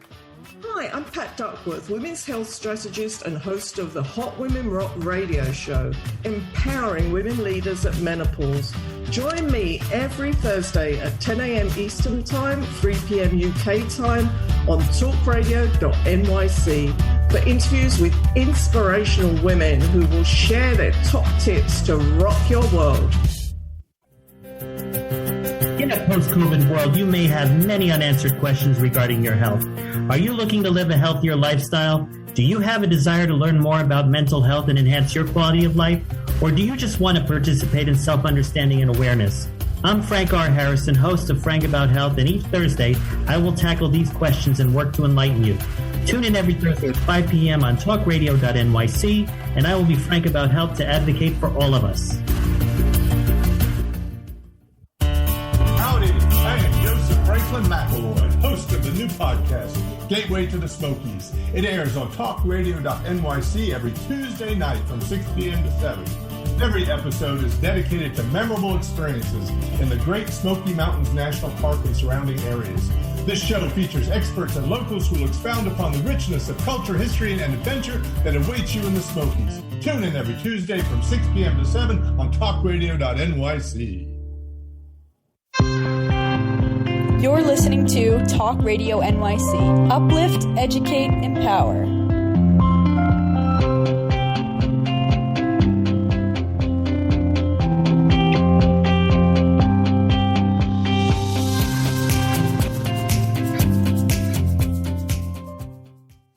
Hi, I'm Pat Duckworth, women's health strategist and host of the Hot Women Rock radio show, empowering women leaders at menopause. Join me every Thursday at 10 a.m. Eastern Time, 3 p.m. UK time on talkradio.nyc for interviews with inspirational women who will share their top tips to rock your world. In a post-COVID world, you may have many unanswered questions regarding your health. Are you looking to live a healthier lifestyle? Do you have a desire to learn more about mental health and enhance your quality of life? Or do you just want to participate in self-understanding and awareness? I'm Frank R. Harrison, host of Frank About Health, and each Thursday, I will tackle these questions and work to enlighten you. Tune in every Thursday at 5 p.m. on talkradio.nyc, and I will be frank about health to advocate for all of us. Howdy, I am Joseph Franklin McElroy, host of the new podcast, Gateway to the Smokies. It airs on talkradio.nyc every Tuesday night from 6 p.m. to 7. Every episode is dedicated to memorable experiences in the Great Smoky Mountains National Park and surrounding areas. This show features experts and locals who will expound upon the richness of culture, history, and adventure that awaits you in the Smokies. Tune in every Tuesday from 6 p.m. to 7 on talkradio.nyc. You're listening to Talk Radio NYC. Uplift, educate, empower.